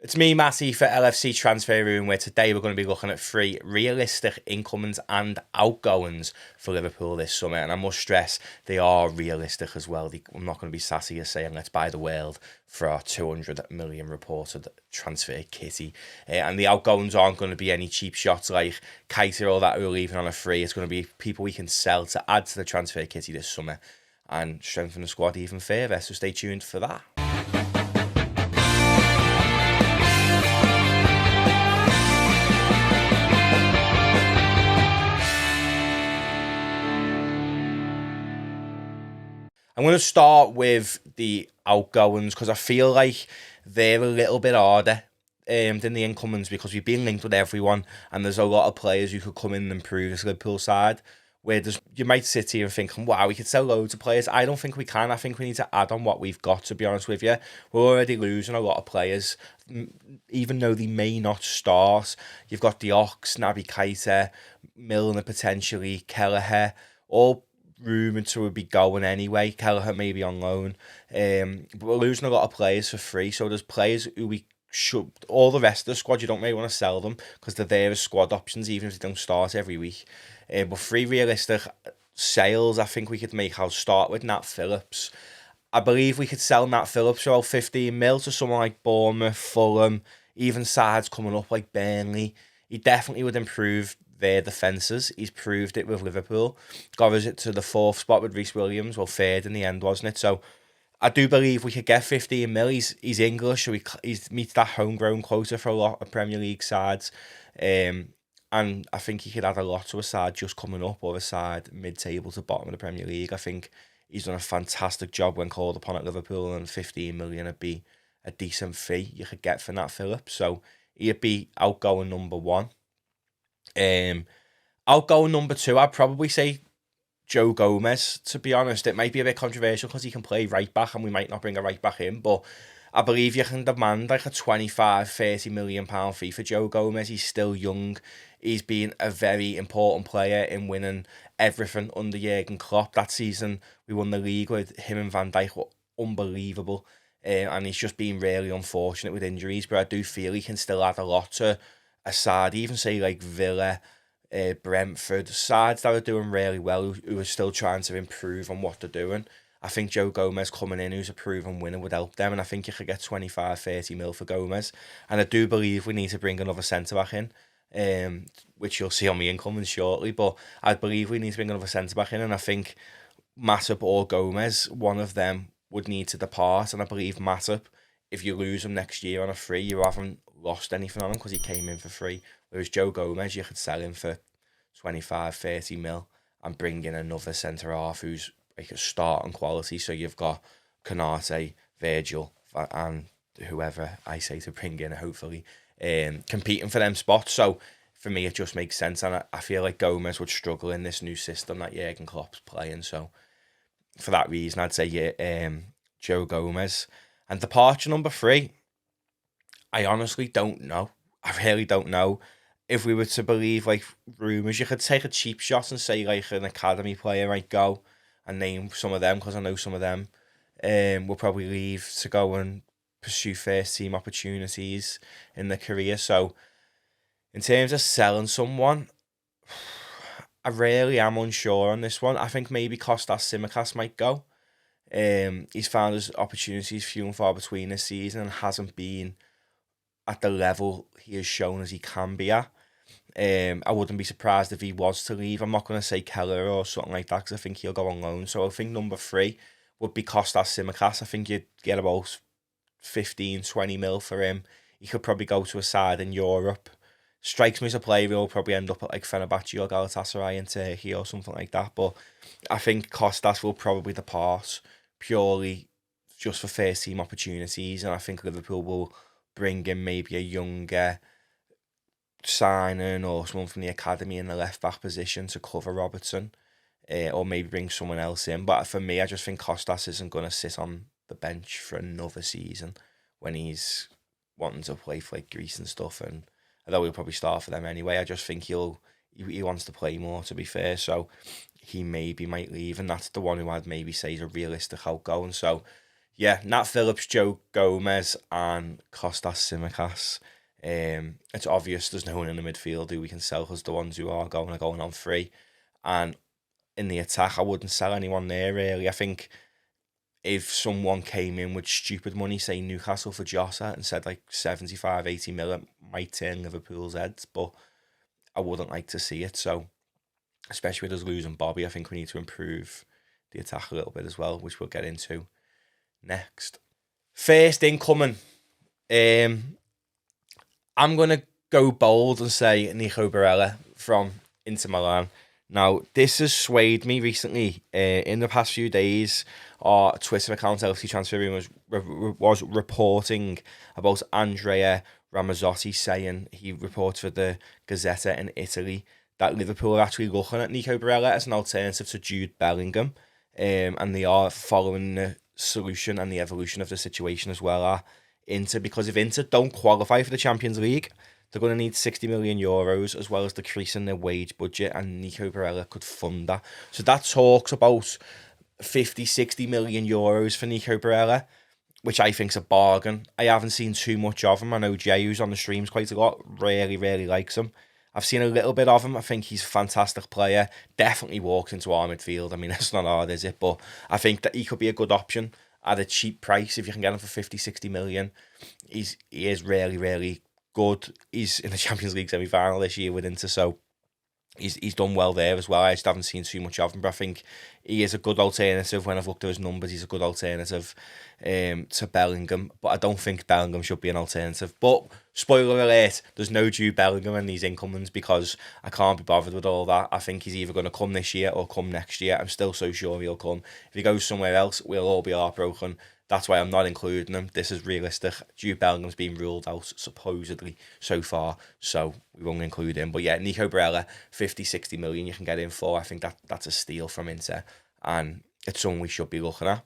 It's me, Matty, for LFC Transfer Room, where today we're going to be looking at 3 realistic incomings and outgoings for Liverpool this summer. And I must stress, they are realistic as well. I'm not going to be sassy as saying, let's buy the world for our 200 million reported transfer kitty. And the outgoings aren't going to be any cheap shots like Kaiser or that who are leaving on a free. It's going to be people we can sell to add to the transfer kitty this summer and strengthen the squad even further. So stay tuned for that. I'm going to start with the outgoings because I feel like they're a little bit harder than the incomings because we've been linked with everyone and there's a lot of players who could come in and improve this Liverpool side. Where you might sit here and think, wow, we could sell loads of players. I don't think we can. I think we need to add on what we've got, to be honest with you. We're already losing a lot of players, even though they may not start. You've got the Ox, Naby Keita, Milner potentially, Kelleher, all rumoured to be going anyway. Kelleher maybe on loan. But we're losing a lot of players for free. So there's players who we should... All the rest of the squad, you don't really want to sell them because they're there as squad options, even if they don't start every week. But 3 realistic sales I think we could make. I'll start with Nat Phillips. I believe we could sell Nat Phillips for about 15 mil to someone like Bournemouth, Fulham, even sides coming up like Burnley. He definitely would improve their defences. He's proved it with Liverpool. Got us to the 4th spot with Reece Williams, well 3rd in the end, wasn't it? So I do believe we could get 15 mil. He's English, so he meets that homegrown quota for a lot of Premier League sides. And I think he could add a lot to a side just coming up or a side mid-table to bottom of the Premier League. I think he's done a fantastic job when called upon at Liverpool, and 15 million would be a decent fee you could get for Nat Phillips. So he'd be outgoing number 1. Outgoing number 2, I'd probably say Joe Gomez, to be honest. It might be a bit controversial because he can play right back and we might not bring a right back in, but I believe you can demand like a 25-30 million pound fee for Joe Gomez. He's still young. He's been a very important player in winning everything under Jurgen Klopp. That season we won the league with him and Van Dijk were unbelievable. And he's just been really unfortunate with injuries, but I do feel he can still add a lot to a side, even say like Villa, Brentford, sides that are doing really well, who are still trying to improve on what they're doing. I think Joe Gomez coming in, who's a proven winner, would help them, and I think you could get 25-30 mil for Gomez. And I do believe we need to bring another centre-back in, which you'll see on the incoming shortly, but I believe we need to bring another centre-back in, and I think Matip or Gomez, one of them would need to depart, and I believe Matip, if you lose him next year on a free, you haven't lost anything on him because he came in for free, whereas Joe Gomez, you could sell him for 25-30 mil and bring in another centre-half who's like a starting quality. So you've got Konate, Virgil, and whoever I say to bring in, hopefully, competing for them spots. So for me, it just makes sense, and I feel like Gomez would struggle in this new system that Jurgen Klopp's playing. So for that reason, I'd say Joe Gomez. And departure number 3, I honestly don't know. I really don't know. If we were to believe like rumours, you could take a cheap shot and say like an academy player might go and name some of them, because I know some of them will probably leave to go and pursue first team opportunities in their career. So in terms of selling someone, I really am unsure on this one. I think maybe Kostas Tsimikas might go. He's found his opportunities few and far between this season and hasn't been at the level he has shown as he can be at. I wouldn't be surprised if he was to leave. I'm not going to say Keller or something like that because I think he'll go on loan. So I think number 3 would be Kostas Tsimikas. I think you'd get about 15-20 mil for him. He could probably go to a side in Europe. Strikes me as a player who'll probably end up at like Fenerbahce or Galatasaray in Turkey or something like that. But I think Kostas will probably depart purely just for first team opportunities, and I think Liverpool will bring in maybe a younger signing or someone from the academy in the left back position to cover Robertson, or maybe bring someone else in. But for me, I just think Kostas isn't going to sit on the bench for another season when he's wanting to play for like Greece and stuff. And although he'll probably start for them anyway, I just think he wants to play more, to be fair. So he maybe might leave, and that's the one who I'd maybe say is a realistic outgoing. So Yeah, Nat Phillips, Joe Gomez, and Kostas Tsimikas. It's obvious there's no one in the midfield who we can sell because the ones who are going on free. And in the attack, I wouldn't sell anyone there really. I think if someone came in with stupid money, say Newcastle for Jota, and said like 75, 80 mil, it might turn Liverpool's heads, but I wouldn't like to see it. So, especially with us losing Bobby, I think we need to improve the attack a little bit as well, which we'll get into next. First incoming, I'm going to go bold and say Nico Barella from Inter Milan. Now, this has swayed me recently. In the past few days, our Twitter account, LFC Transfer Room, was reporting about Andrea Ramazzotti saying he reports for the Gazzetta in Italy that Liverpool are actually looking at Nico Barella as an alternative to Jude Bellingham. And they are following the solution and the evolution of the situation as well are Inter, because if Inter don't qualify for the Champions League, they're going to need 60 million euros as well as decreasing their wage budget, and Nico Barella could fund that. So that talks about 50, 60 million euros for Nico Barella, which I think's a bargain. I haven't seen too much of him. I know Jay, who's on the streams quite a lot, really, really likes him. I've seen a little bit of him. I think he's a fantastic player. Definitely walks into our midfield. I mean, it's not hard, is it? But I think that he could be a good option at a cheap price if you can get him for 50, 60 million. He is really, really good. He's in the Champions League semi-final this year with Inter, so he's done well there as well. I just haven't seen too much of him, but I think he is a good alternative. When I've looked at his numbers, he's a good alternative to Bellingham, but I don't think Bellingham should be an alternative. But spoiler alert, there's no Jude Bellingham in these incomings because I can't be bothered with all that. I think he's either going to come this year or come next year. I'm still so sure he'll come. If he goes somewhere else, we'll all be heartbroken. That's why I'm not including him. This is realistic. Jude Bellingham's been ruled out, supposedly, so far, so we won't include him. But yeah, Nico Barella, 50, 60 million you can get in for. I think that's a steal from Inter, and it's someone we should be looking at.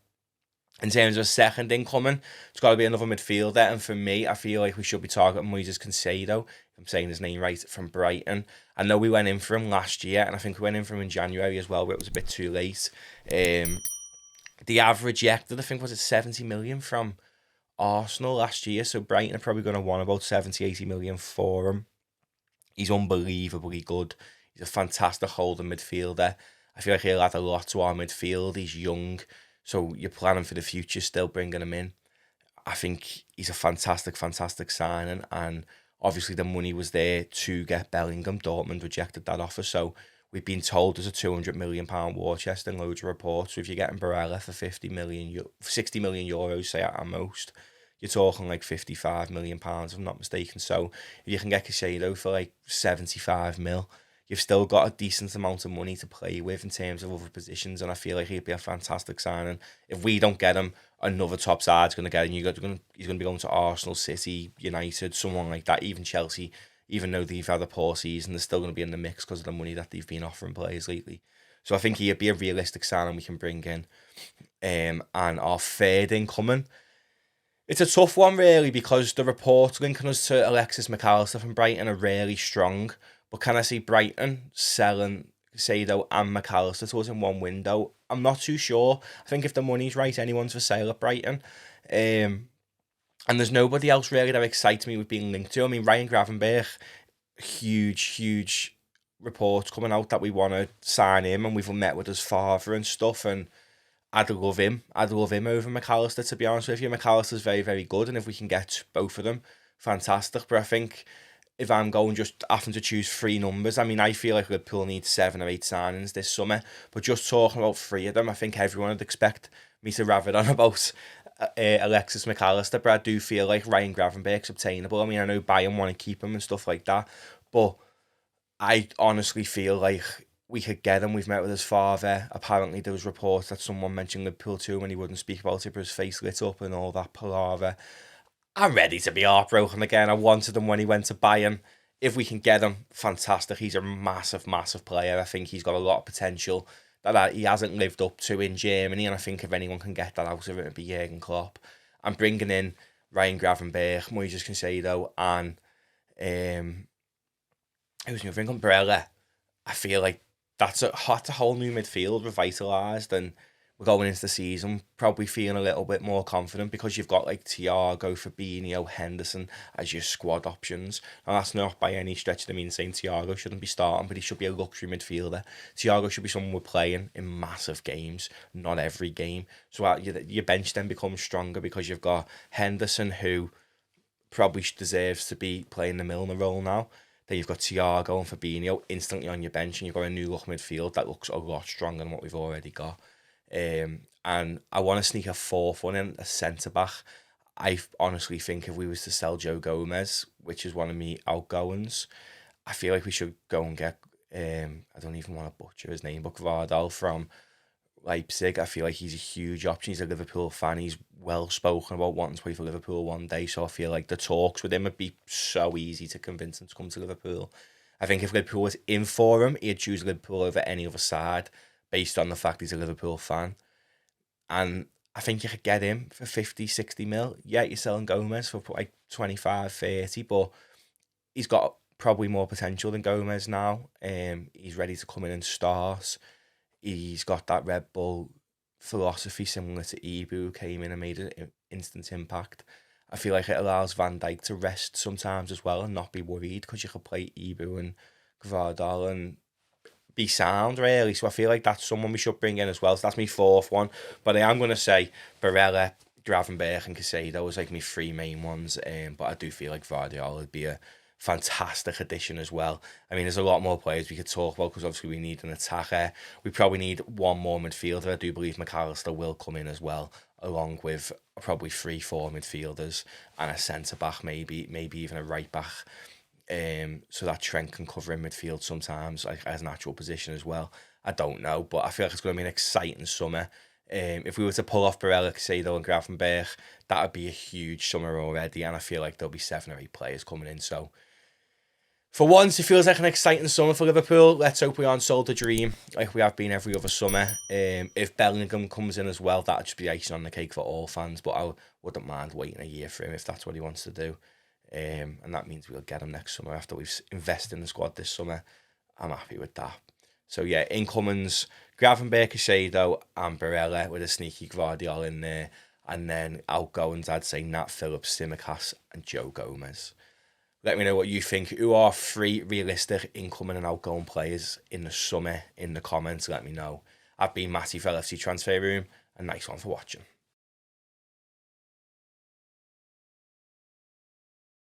In terms of second incoming, it's got to be another midfielder, and for me, I feel like we should be targeting Moises Caicedo, if I'm saying his name right, from Brighton. I know we went in for him last year, and I think we went in for him in January as well, but it was a bit too late. The average ejected, I think, was it 70 million from Arsenal last year, so Brighton are probably going to want about 70, 80 million for him. He's unbelievably good. He's a fantastic holding midfielder. I feel like he'll add a lot to our midfield. He's young, so you're planning for the future, still bringing him in. I think he's a fantastic, fantastic signing, and obviously the money was there to get Bellingham. Dortmund rejected that offer, so we've been told there's a £200 million war chest and loads of reports. So if you're getting Barella for 60 million euros, say at most, you're talking like £55 million, if I'm not mistaken. So if you can get Caicedo for like 75 mil, you've still got a decent amount of money to play with in terms of other positions, and I feel like he'd be a fantastic signing. If we don't get him, another top side's going to get him. He's going to be going to Arsenal, City, United, someone like that, even Chelsea. Even though they've had a poor season, they're still going to be in the mix because of the money that they've been offering players lately. So I think he'd be a realistic signing we can bring in. And our third incoming, it's a tough one really because the reports linking us to Alexis McAllister from Brighton are really strong. But can I see Brighton selling Caicedo and McAllister to us in one window? I'm not too sure. I think if the money's right, anyone's for sale at Brighton. And there's nobody else really that excites me with being linked to. I mean, Ryan Gravenberch, huge reports coming out that we want to sign him, and we've met with his father and stuff, and I'd love him. I'd love him over McAllister, to be honest with you. McAllister's very, very good, and if we can get both of them, fantastic. But I think if I'm going just having to choose three numbers, I mean, I feel like Liverpool needs 7 or 8 signings this summer, but just talking about 3 of them, I think everyone would expect me to rav it on about Alexis McAllister, but I do feel like Ryan Gravenberch's obtainable. I mean, I know Bayern want to keep him and stuff like that, but I honestly feel like we could get him. We've met with his father. Apparently there was reports that someone mentioned Liverpool too when he wouldn't speak about it, but his face lit up and all that palaver. I'm ready to be heartbroken again. I wanted him when he went to Bayern. If we can get him, fantastic. He's a massive player. I think he's got a lot of potential that he hasn't lived up to in Germany, and I think if anyone can get that out of it, it'd be Jurgen Klopp. I'm bringing in Ryan Gravenberch, Moises Caicedo, and who's going to bring on Barella. I feel like that's a whole new midfield revitalised, and we're going into the season probably feeling a little bit more confident because you've got like Thiago, Fabinho, Henderson as your squad options. And that's not by any stretch of the means saying Thiago shouldn't be starting, but he should be a luxury midfielder. Thiago should be someone we're playing in massive games, not every game. So your bench then becomes stronger because you've got Henderson, who probably deserves to be playing the Milner role now. Then you've got Thiago and Fabinho instantly on your bench, and you've got a new look midfield that looks a lot stronger than what we've already got. And I want to sneak a fourth one in, a centre back. I honestly think if we was to sell Joe Gomez, which is one of me outgoings, I feel like we should go and get I don't even want to butcher his name, but Gvardiol from Leipzig. I feel like he's a huge option. He's a Liverpool fan. He's well spoken about wanting to play for Liverpool one day. So I feel like the talks with him would be so easy to convince him to come to Liverpool. I think if Liverpool was in for him, he'd choose Liverpool over any other side based on the fact he's a Liverpool fan. And I think you could get him for 50, 60 mil. Yeah, you're selling Gomez for like 25, 30, but he's got probably more potential than Gomez now. He's ready to come in and start. He's got that Red Bull philosophy similar to Ibu, who came in and made an instant impact. I feel like it allows Van Dijk to rest sometimes as well and not be worried because you could play Ibu and Gvardiol and be sound, really. So I feel like that's someone we should bring in as well. So that's my fourth one. But I am going to say Barella, Gravenberch and Casado was like my three main ones. But I do feel like Gvardiol would be a fantastic addition as well. I mean, there's a lot more players we could talk about because obviously we need an attacker. We probably need one more midfielder. I do believe McAllister will come in as well, along with probably 3-4 midfielders and a centre-back, maybe even a right-back. So that Trent can cover in midfield sometimes, like as an actual position as well. I don't know, but I feel like it's going to be an exciting summer. If we were to pull off Barella, Casado and Gravenberch, that would be a huge summer already, and I feel like there'll be 7 or 8 players coming in. So for once, it feels like an exciting summer for Liverpool. Let's hope we aren't sold the dream like we have been every other summer. If Bellingham comes in as well, that'd just be icing on the cake for all fans, but I wouldn't mind waiting a year for him if that's what he wants to do. And that means we'll get him next summer after we've invested in the squad this summer. I'm happy with that. So yeah, incomings, Gravenberch, Casado and Barella with a sneaky Gvardiol in there. And then outgoings, I'd say Nat Phillips, Tsimikas and Joe Gomez. Let me know what you think. Who are 3 realistic incoming and outgoing players in the summer in the comments? Let me know. I've been Matty for LFC Transfer Room, and nice one for watching.